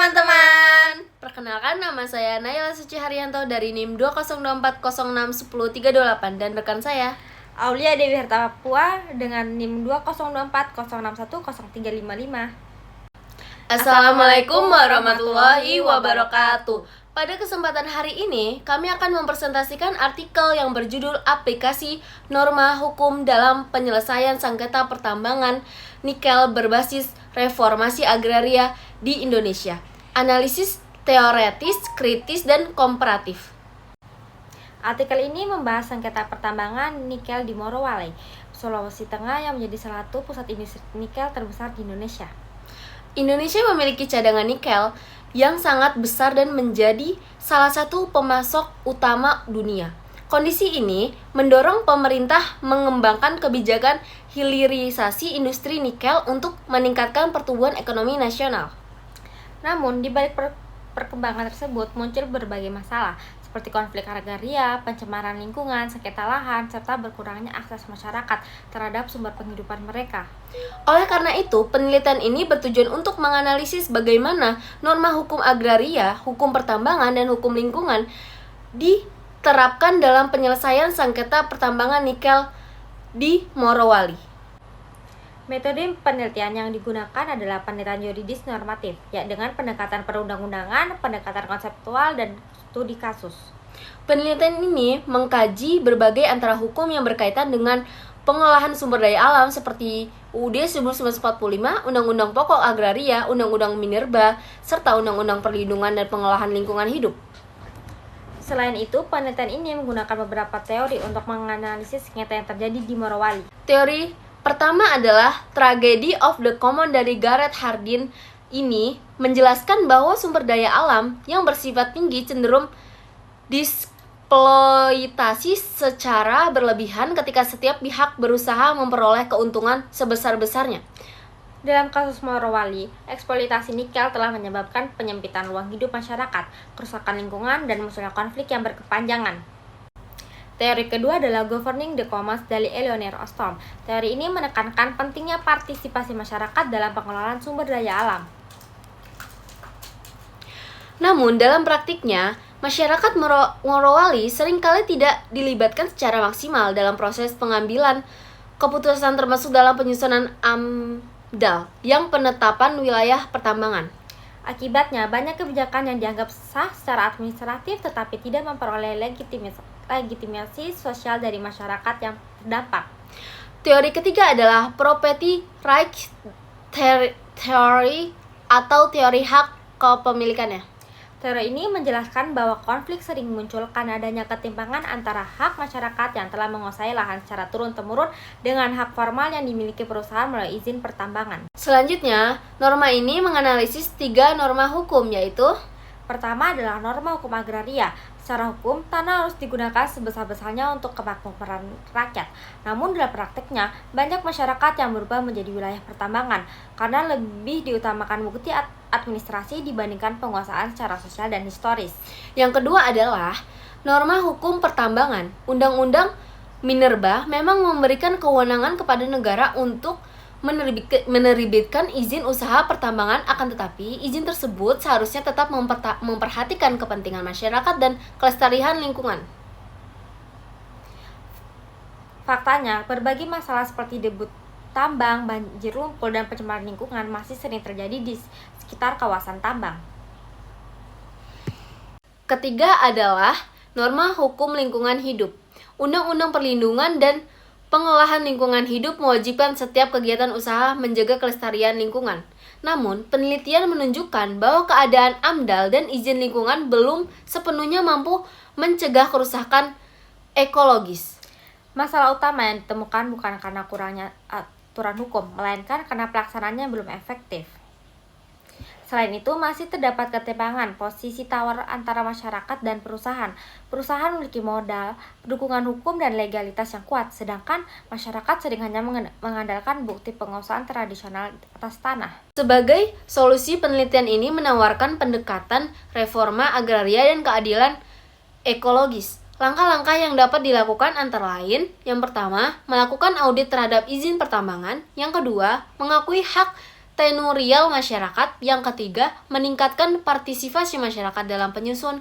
teman-teman. Perkenalkan, nama saya Nayla Suci Haryanto dari NIM 202406038 dan rekan saya Aulia Dewi Harta Papua dengan NIM 20240610355. Assalamualaikum warahmatullahi wabarakatuh. Pada kesempatan hari ini, kami akan mempresentasikan artikel yang berjudul Aplikasi Norma Hukum dalam Penyelesaian Sengketa Pertambangan Nikel Berbasis Reformasi Agraria di Indonesia. Analisis teoretis, kritis, dan komparatif. Artikel ini membahas sengketa pertambangan nikel di Morowali, Sulawesi Tengah yang menjadi salah satu pusat industri nikel terbesar di Indonesia. Indonesia memiliki cadangan nikel yang sangat besar dan menjadi salah satu pemasok utama dunia. Kondisi ini mendorong pemerintah mengembangkan kebijakan hilirisasi industri nikel untuk meningkatkan pertumbuhan ekonomi nasional. Namun, di balik perkembangan tersebut muncul berbagai masalah, seperti konflik agraria, pencemaran lingkungan, sengketa lahan, serta berkurangnya akses masyarakat terhadap sumber penghidupan mereka. Oleh karena itu, penelitian ini bertujuan untuk menganalisis bagaimana norma hukum agraria, hukum pertambangan, dan hukum lingkungan diterapkan dalam penyelesaian sengketa pertambangan nikel di Morowali. Metode penelitian yang digunakan adalah penelitian yuridis normatif, ya dengan pendekatan perundang-undangan, pendekatan konseptual, dan studi kasus. Penelitian ini mengkaji berbagai antara hukum yang berkaitan dengan pengolahan sumber daya alam seperti UUD 1945, Undang-Undang Pokok Agraria, Undang-Undang Minerba, serta Undang-Undang Perlindungan dan Pengolahan Lingkungan Hidup. Selain itu, penelitian ini menggunakan beberapa teori untuk menganalisis sengketa yang terjadi di Morowali. Teori pertama adalah Tragedy of the Common dari Gareth Hardin. Ini menjelaskan bahwa sumber daya alam yang bersifat tinggi cenderung dieksploitasi secara berlebihan ketika setiap pihak berusaha memperoleh keuntungan sebesar-besarnya. Dalam kasus Morowali, eksploitasi nikel telah menyebabkan penyempitan ruang hidup masyarakat, kerusakan lingkungan, dan munculnya konflik yang berkepanjangan. Teori kedua adalah Governing the Commons dari Eleanor Ostrom. Teori ini menekankan pentingnya partisipasi masyarakat dalam pengelolaan sumber daya alam. Namun, dalam praktiknya, masyarakat Morowali seringkali tidak dilibatkan secara maksimal dalam proses pengambilan keputusan termasuk dalam penyusunan AMDAL yang penetapan wilayah pertambangan. Akibatnya, banyak kebijakan yang dianggap sah secara administratif tetapi tidak memperoleh legitimasi sosial dari masyarakat yang terdampak. Teori ketiga adalah Property Rights Theory atau teori hak kepemilikannya. Teori ini menjelaskan bahwa konflik sering muncul karena adanya ketimpangan antara hak masyarakat yang telah menguasai lahan secara turun-temurun dengan hak formal yang dimiliki perusahaan melalui izin pertambangan. Selanjutnya, norma ini menganalisis 3 norma hukum, yaitu: pertama adalah norma hukum agraria. Secara hukum, tanah harus digunakan sebesar-besarnya untuk kemakmuran rakyat. Namun dalam prakteknya, banyak masyarakat yang berubah menjadi wilayah pertambangan karena lebih diutamakan bukti administrasi dibandingkan penguasaan secara sosial dan historis. Yang kedua adalah norma hukum pertambangan. Undang-Undang Minerba memang memberikan kewenangan kepada negara untuk menerbitkan izin usaha pertambangan, akan tetapi izin tersebut seharusnya tetap memperhatikan kepentingan masyarakat dan kelestarian lingkungan. Faktanya, berbagai masalah seperti debut tambang, banjir lumpur, dan pencemaran lingkungan masih sering terjadi di sekitar kawasan tambang. Ketiga adalah norma hukum lingkungan hidup. Undang-Undang Perlindungan dan Pengolahan Lingkungan Hidup mewajibkan setiap kegiatan usaha menjaga kelestarian lingkungan. Namun, penelitian menunjukkan bahwa keadaan AMDAL dan izin lingkungan belum sepenuhnya mampu mencegah kerusakan ekologis. Masalah utama yang ditemukan bukan karena kurangnya aturan hukum, melainkan karena pelaksanaannya belum efektif. Selain itu, masih terdapat ketimpangan posisi tawar antara masyarakat dan perusahaan. Perusahaan memiliki modal, dukungan hukum, dan legalitas yang kuat, sedangkan masyarakat sering hanya mengandalkan bukti penguasaan tradisional atas tanah. Sebagai solusi, penelitian ini menawarkan pendekatan reforma agraria dan keadilan ekologis. Langkah-langkah yang dapat dilakukan antara lain: yang pertama, melakukan audit terhadap izin pertambangan; yang kedua, mengakui hak tenurial masyarakat. Yang ketiga, meningkatkan partisipasi masyarakat dalam penyusun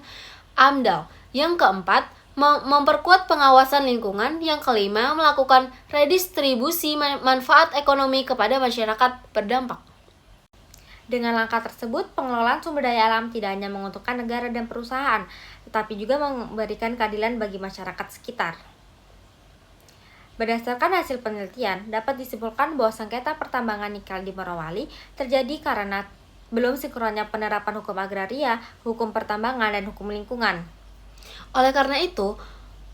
AMDAL. Yang keempat, memperkuat pengawasan lingkungan. Yang kelima, melakukan redistribusi manfaat ekonomi kepada masyarakat berdampak. Dengan langkah tersebut, pengelolaan sumber daya alam tidak hanya menguntungkan negara dan perusahaan, tetapi juga memberikan keadilan bagi masyarakat sekitar. Berdasarkan hasil penelitian, dapat disimpulkan bahwa sengketa pertambangan nikel di Morowali terjadi karena belum sinkronnya penerapan hukum agraria, hukum pertambangan, dan hukum lingkungan. Oleh karena itu,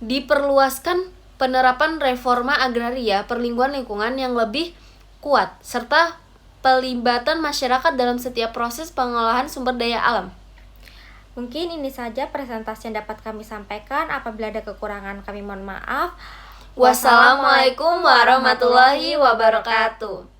diperluaskan penerapan reforma agraria, perlindungan lingkungan yang lebih kuat, serta pelibatan masyarakat dalam setiap proses pengolahan sumber daya alam. Mungkin ini saja presentasi yang dapat kami sampaikan. Apabila ada kekurangan, kami mohon maaf. Wassalamualaikum warahmatullahi wabarakatuh.